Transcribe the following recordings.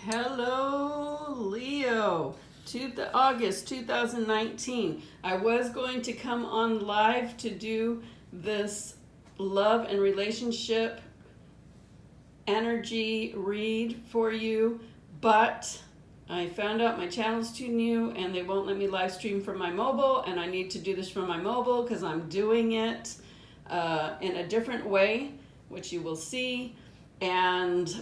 Hello, Leo. August 2019. I was going to come on live to do this love and relationship energy read for you, but I found out my channel's too new and they won't let me live stream from my mobile, and I need to do this from my mobile because I'm doing it in a different way, which you will see. And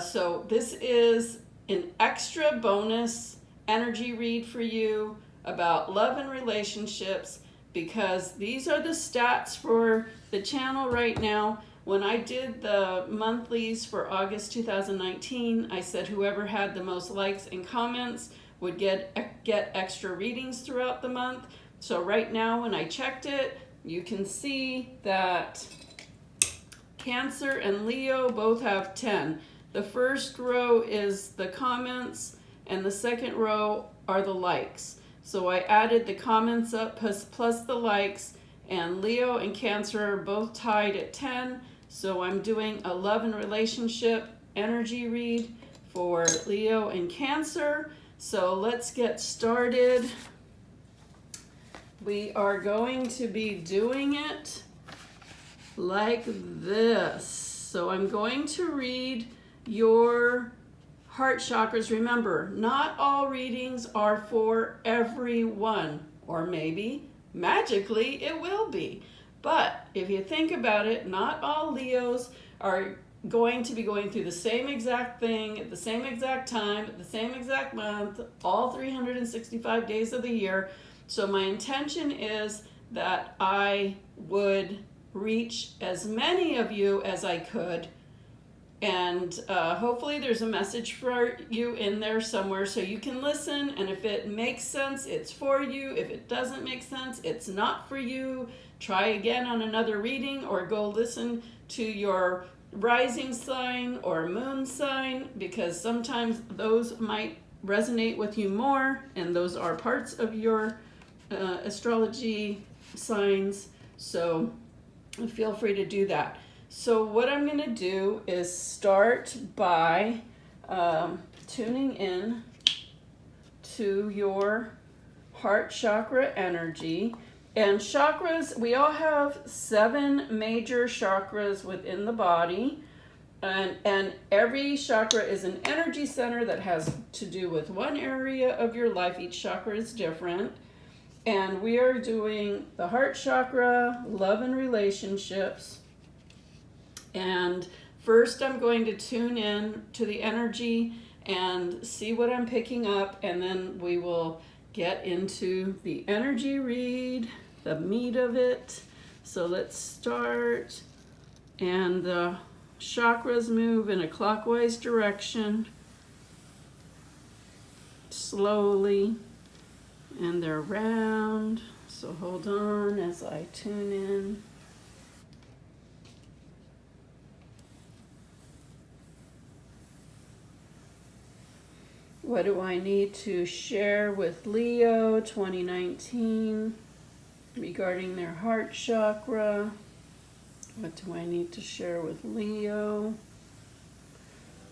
so this is an extra bonus energy read for you about love and relationships, because these are the stats for the channel right now. When I did the monthlies for August 2019, I said whoever had the most likes and comments would get extra readings throughout the month. So right now when I checked it, you can see that Cancer and Leo both have 10. The first row is the comments and the second row are the likes. So I added the comments up plus the likes, and Leo and Cancer are both tied at 10. So I'm doing a love and relationship energy read for Leo and Cancer. So let's get started. We are going to be doing it like this. So I'm going to read your heart chakras. Remember, not all readings are for everyone, or maybe magically it will be. But if you think about it, not all Leos are going to be going through the same exact thing at the same exact time, at the same exact month, all 365 days of the year. So my intention is that I would reach as many of you as I could, and hopefully there's a message for you in there somewhere so you can listen, and if it makes sense, it's for you. If it doesn't make sense, it's not for you. Try again on another reading, or go listen to your rising sign or moon sign, because sometimes those might resonate with you more, and those are parts of your astrology signs. So feel free to do that. So what I'm going to do is start by tuning in to your heart chakra energy. And chakras, we all have 7 major chakras within the body. And every chakra is an energy center that has to do with one area of your life. Each chakra is different. And we are doing the heart chakra, love and relationships. And first I'm going to tune in to the energy and see what I'm picking up, and then we will get into the energy read, the meat of it. So let's start. And the chakras move in a clockwise direction, slowly, and they're round. So hold on as I tune in. What do I need to share with Leo 2019 regarding their heart chakra? What do I need to share with Leo?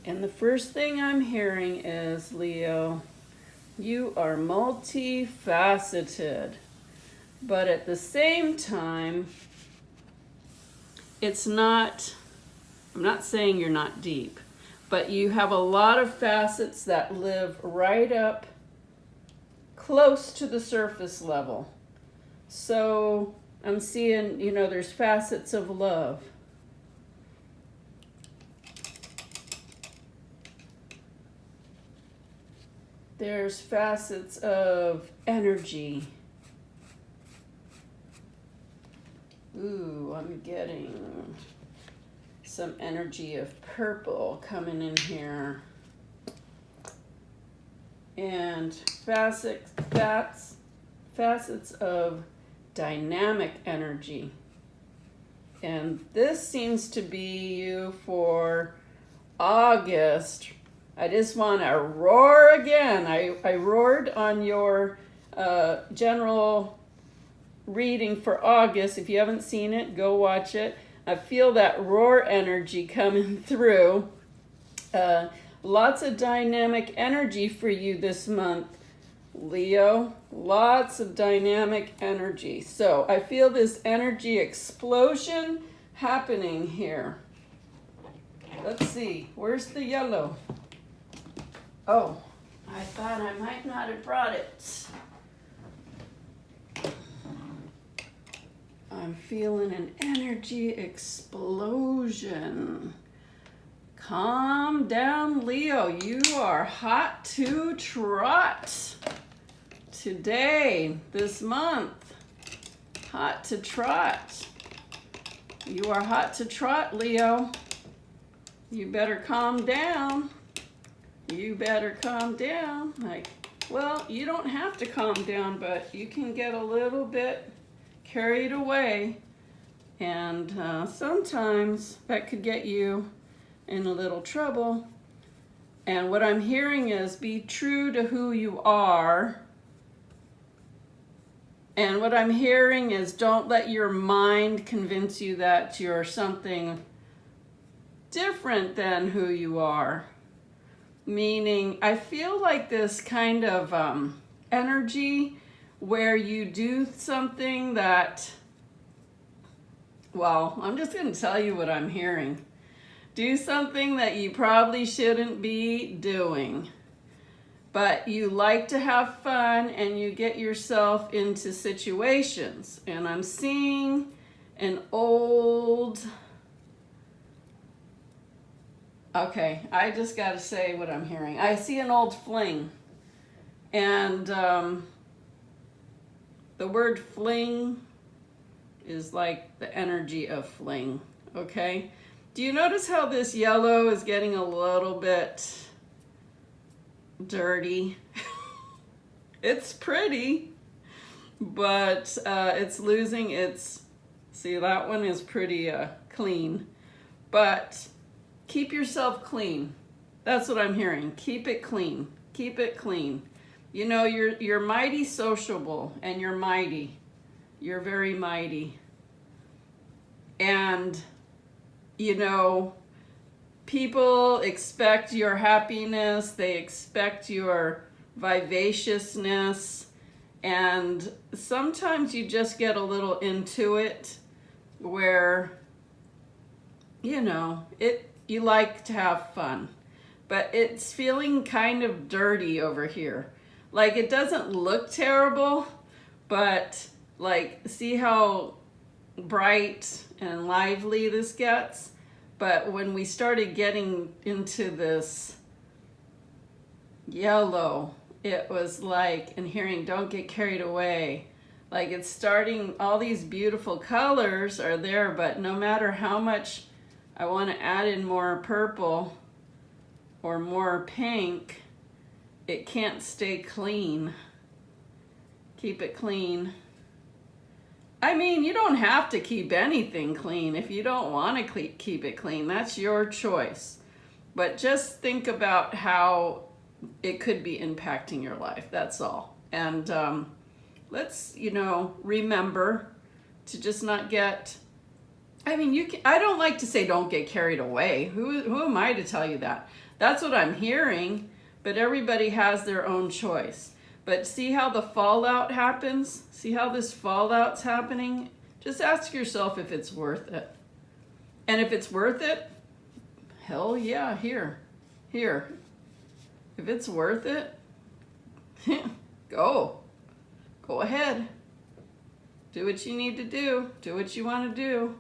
And the first thing I'm hearing is, Leo, you are multifaceted, but at the same time, I'm not saying you're not deep, but you have a lot of facets that live right up close to the surface level. So I'm seeing, there's facets of love. There's facets of energy. Ooh, I'm getting some energy of purple coming in here. And facets of dynamic energy. And this seems to be you for August. I just want to roar again. I roared on your general reading for August. If you haven't seen it, go watch it. I feel that roar energy coming through. Lots of dynamic energy for you this month, Leo. Lots of dynamic energy. So I feel this energy explosion happening here. Let's see, where's the yellow? Oh, I thought I might not have brought it. I'm feeling an energy explosion. Calm down, Leo. You are hot to trot. Today, this month, hot to trot. You are hot to trot, Leo. You better calm down. You better calm down. Like, well, you don't have to calm down, but you can get a little bit carried away. And sometimes that could get you in a little trouble. And what I'm hearing is be true to who you are. And what I'm hearing is don't let your mind convince you that you're something different than who you are. Meaning, I feel like this kind of energy where you do something that, well, I'm just going to tell you what I'm hearing. Do something that you probably shouldn't be doing. But you like to have fun and you get yourself into situations. And I'm seeing an old... Okay, I just got to say what I'm hearing. I see an old fling. And the word fling is like the energy of fling, okay? Do you notice how this yellow is getting a little bit dirty? It's pretty, but it's losing its... See, that one is pretty clean. But... keep yourself clean. That's what I'm hearing. Keep it clean. Keep it clean. You know, you're mighty sociable, and you're mighty. You're very mighty. And, you know, people expect your happiness. They expect your vivaciousness. And sometimes you just get a little into it where, you know, you like to have fun, but it's feeling kind of dirty over here. Like, it doesn't look terrible, but like, see how bright and lively this gets? But when we started getting into this yellow, it was like, and hearing don't get carried away. Like, it's starting, all these beautiful colors are there, but no matter how much I want to add in more purple or more pink, it can't stay clean. Keep it clean. I mean, you don't have to keep anything clean. If you don't want to keep it clean, that's your choice. But just think about how it could be impacting your life, that's all. And let's, you know, remember to just not get... I mean, I don't like to say don't get carried away. Who am I to tell you that? That's what I'm hearing, but everybody has their own choice. But see how the fallout happens? See how this fallout's happening? Just ask yourself if it's worth it. And if it's worth it, hell yeah, here. If it's worth it, go ahead. Do what you need to do. Do what you want to do.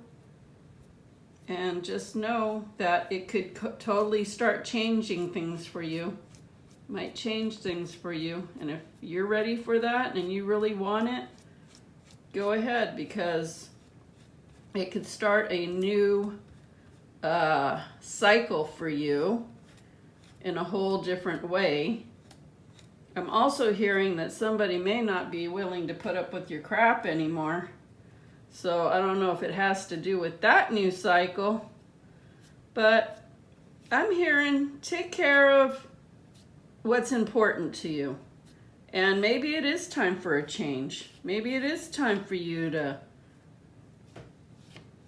And just know that it could totally start changing things for you. Might change things for you. And if you're ready for that and you really want it, go ahead, because it could start a new cycle for you in a whole different way. I'm also hearing that somebody may not be willing to put up with your crap anymore. So I don't know if it has to do with that new cycle, but I'm hearing take care of what's important to you. And maybe it is time for a change. Maybe it is time for you to...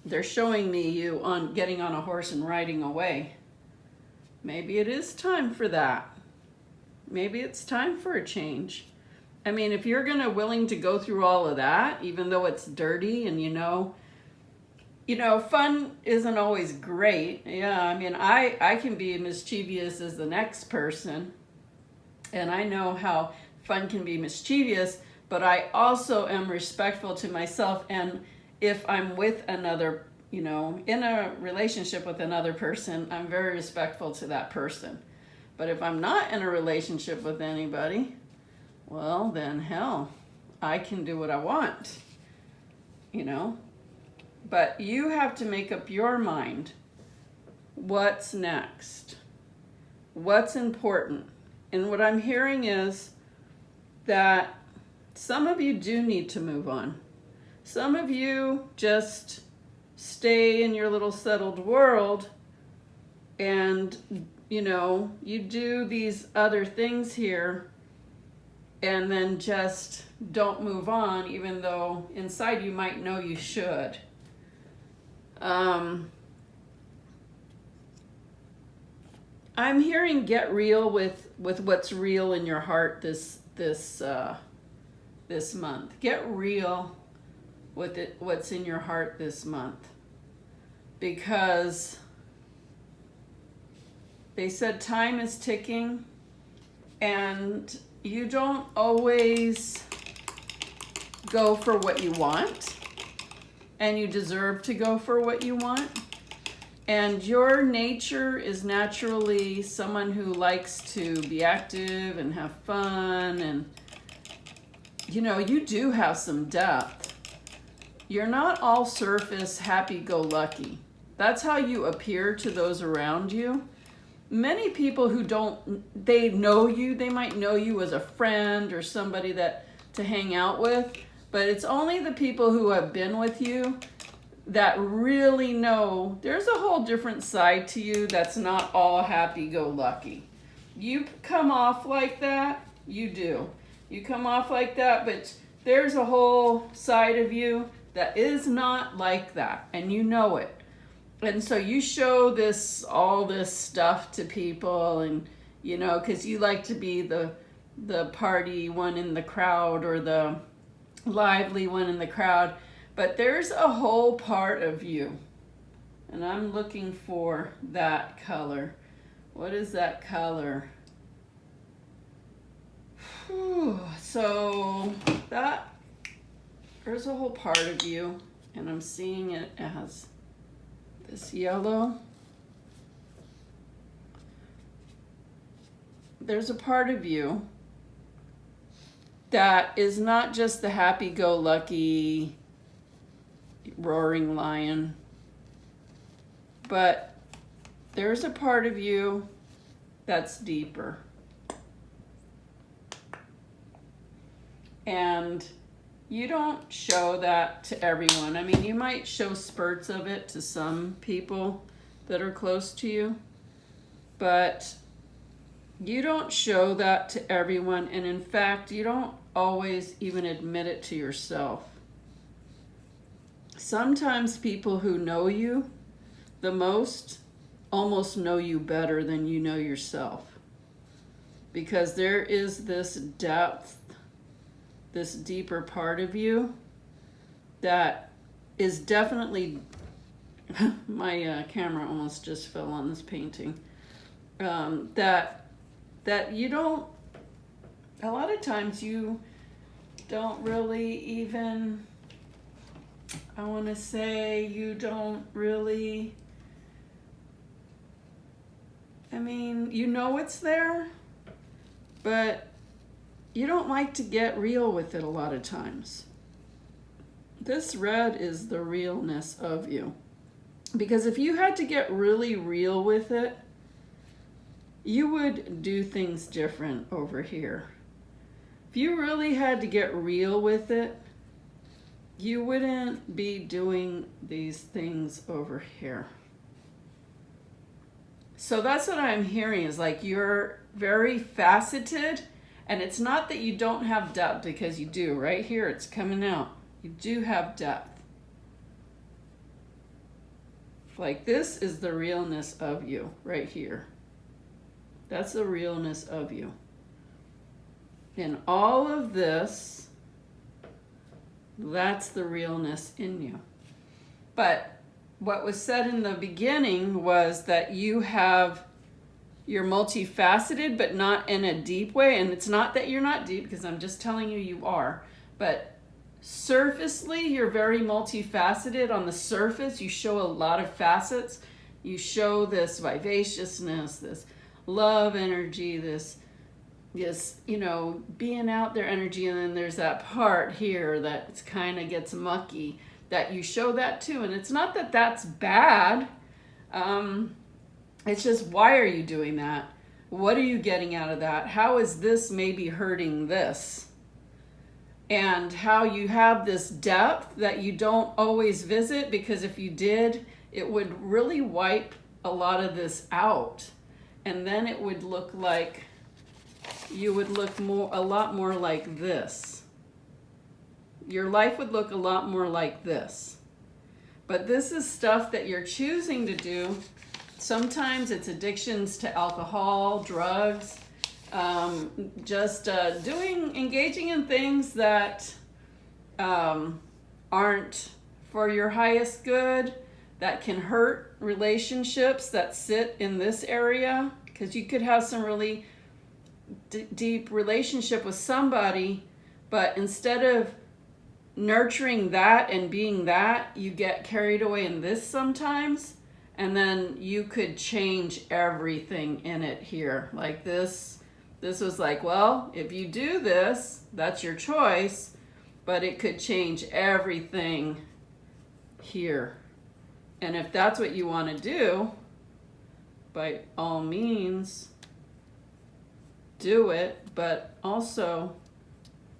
They're showing me you on getting on a horse and riding away. maybe it is time for that. Maybe it's time for a change. I mean, if you're willing to go through all of that, even though it's dirty and fun isn't always great. Yeah, I mean, I can be mischievous as the next person, and I know how fun can be mischievous, but I also am respectful to myself, and if I'm with another, in a relationship with another person, I'm very respectful to that person. But if I'm not in a relationship with anybody, well, then hell, I can do what I want, But you have to make up your mind. What's next? What's important? And what I'm hearing is that some of you do need to move on. Some of you just stay in your little settled world and, you do these other things here and then just don't move on, even though inside you might know you should. I'm hearing get real with what's real in your heart this month. Get real with what's in your heart this month, because they said time is ticking, and you don't always go for what you want, and you deserve to go for what you want. And your nature is naturally someone who likes to be active and have fun, and you do have some depth. You're not all surface happy-go-lucky. That's how you appear to those around you. Many people who they know you, they might know you as a friend or somebody to hang out with, but it's only the people who have been with you that really know there's a whole different side to you that's not all happy-go-lucky. You come off like that, you do. You come off like that, but there's a whole side of you that is not like that, and you know it. And so you show all this stuff to people, and because you like to be the party one in the crowd or the lively one in the crowd. But there's a whole part of you, and I'm looking for that color. What is that color? Whew. So there's a whole part of you, and I'm seeing it as this yellow. There's a part of you that is not just the happy-go-lucky roaring lion, but there's a part of you that's deeper. And you don't show that to everyone. I mean, you might show spurts of it to some people that are close to you, but you don't show that to everyone. And in fact, you don't always even admit it to yourself. Sometimes people who know you the most almost know you better than you know yourself, because there is this depth, this deeper part of you that is definitely my camera almost just fell on this painting, that you don't, a lot of times you don't really even, I want to say you don't really, I mean, you know it's there, but you don't like to get real with it a lot of times. This red is the realness of you. Because if you had to get really real with it, you would do things different over here. If you really had to get real with it, you wouldn't be doing these things over here. So that's what I'm hearing, is like you're very faceted, and it's not that you don't have depth, because you do. Right here, it's coming out. You do have depth. Like this is the realness of you right here. That's the realness of you. And all of this, that's the realness in you. But what was said in the beginning was that you're multifaceted, but not in a deep way. And it's not that you're not deep, because I'm just telling you you are. But surfacely, you're very multifaceted. On the surface, you show a lot of facets. You show this vivaciousness, this love energy, this being out there energy. And then there's that part here that kind of gets mucky, that you show that too. And it's not that that's bad. It's just, why are you doing that? What are you getting out of that? How is this maybe hurting this? And how you have this depth that you don't always visit, because if you did, it would really wipe a lot of this out. And then it would look like you would look a lot more like this. Your life would look a lot more like this. But this is stuff that you're choosing to do. Sometimes it's addictions to alcohol, drugs, engaging in things that aren't for your highest good, that can hurt relationships that sit in this area, because you could have some really deep relationship with somebody, but instead of nurturing that and being that, you get carried away in this sometimes, and then you could change everything in it here. Like this was like, well, if you do this, that's your choice, but it could change everything here. And if that's what you want to do, by all means, do it. But also,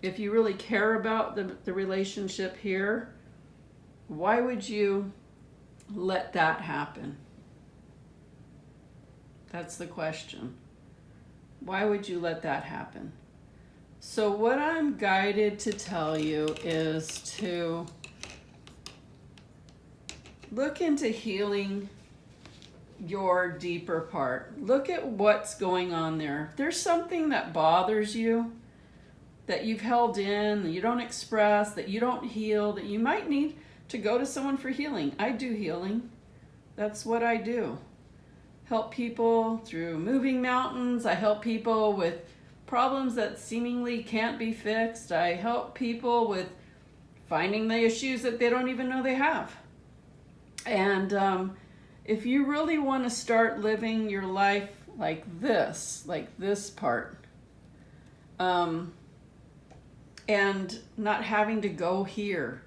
if you really care about the relationship here, why would you let that happen? That's the question. Why would you let that happen? So what I'm guided to tell you is to look into healing your deeper part. Look at what's going on there. If there's something that bothers you, that you've held in, that you don't express, that you don't heal, that you might need to go to someone for healing. I do healing. That's what I do. Help people through moving mountains. I help people with problems that seemingly can't be fixed. I help people with finding the issues that they don't even know they have. And if you really want to start living your life like this part, and not having to go here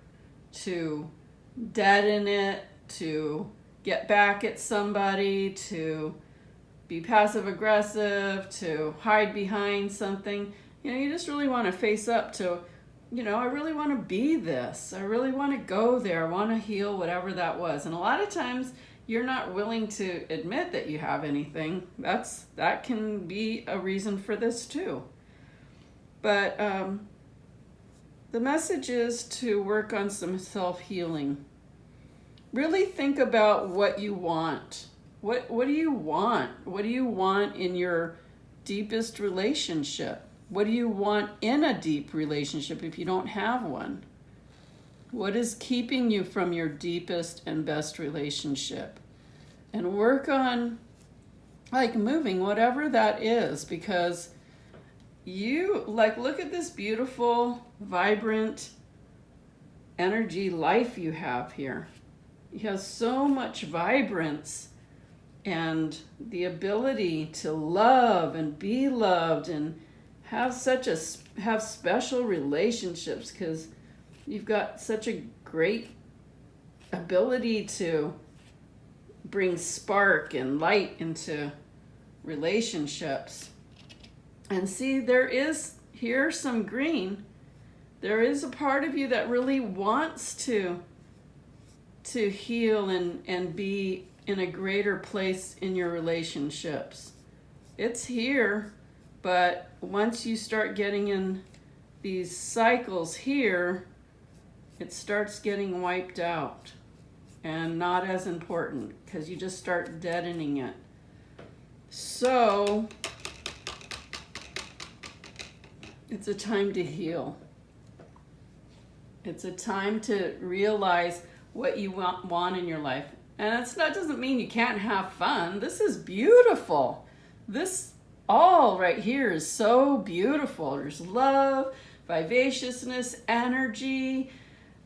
to deaden it, to get back at somebody, to be passive aggressive, to hide behind something, you just really want to face up to, I really want to be this. I really want to go there. I want to heal whatever that was. And a lot of times you're not willing to admit that you have anything. That can be a reason for this too. But the message is to work on some self-healing. Really think about what you want. What do you want? What do you want in your deepest relationship? What do you want in a deep relationship if you don't have one? What is keeping you from your deepest and best relationship? And work on moving whatever that is, because you look at this beautiful, vibrant energy life you have here. You have so much vibrance and the ability to love and be loved and have special relationships, because you've got such a great ability to bring spark and light into relationships. And see, there is here some green. There is a part of you that really wants to heal and be in a greater place in your relationships. It's here, but once you start getting in these cycles here, it starts getting wiped out and not as important, because you just start deadening it. So It's a time to heal. It's a time to realize what you want in your life. And that doesn't mean you can't have fun. This is beautiful. This all right here is so beautiful. There's love, vivaciousness, energy,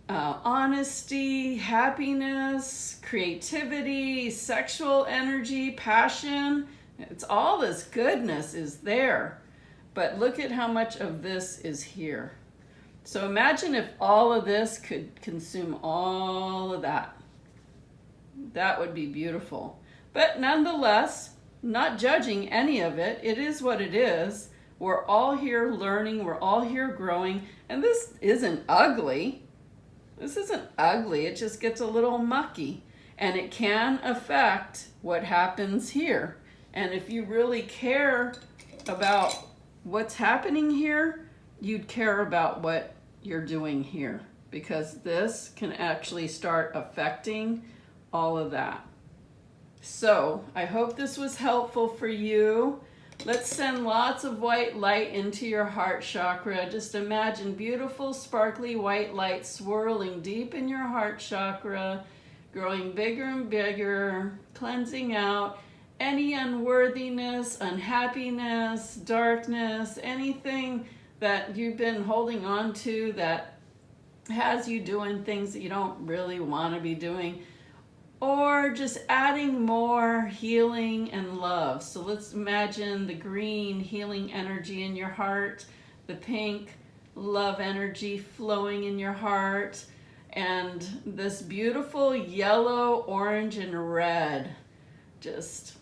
honesty, happiness, creativity, sexual energy, passion. It's all this goodness is there. But look at how much of this is here. So imagine if all of this could consume all of that. That would be beautiful. But nonetheless, not judging any of it. It is what it is. We're all here learning. We're all here growing. And this isn't ugly. This isn't ugly. It just gets a little mucky. And it can affect what happens here. And if you really care about what's happening here, you'd care about what you're doing here. Because this can actually start affecting all of that. So I hope this was helpful for you. Let's send lots of white light into your heart chakra. Just imagine beautiful, sparkly white light swirling deep in your heart chakra, growing bigger and bigger, cleansing out any unworthiness, unhappiness, darkness, anything that you've been holding on to that has you doing things that you don't really want to be doing. Or just adding more healing and love. So let's imagine the green healing energy in your heart, the pink love energy flowing in your heart, and this beautiful yellow, orange, and red. Just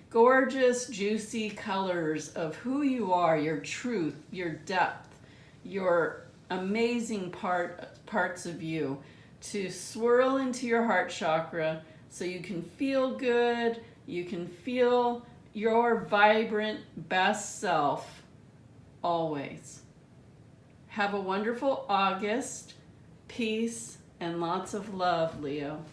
gorgeous, juicy colors of who you are, your truth, your depth, your amazing parts of you, to swirl into your heart chakra so you can feel good, you can feel your vibrant best self always. Have a wonderful August, peace, and lots of love, Leo.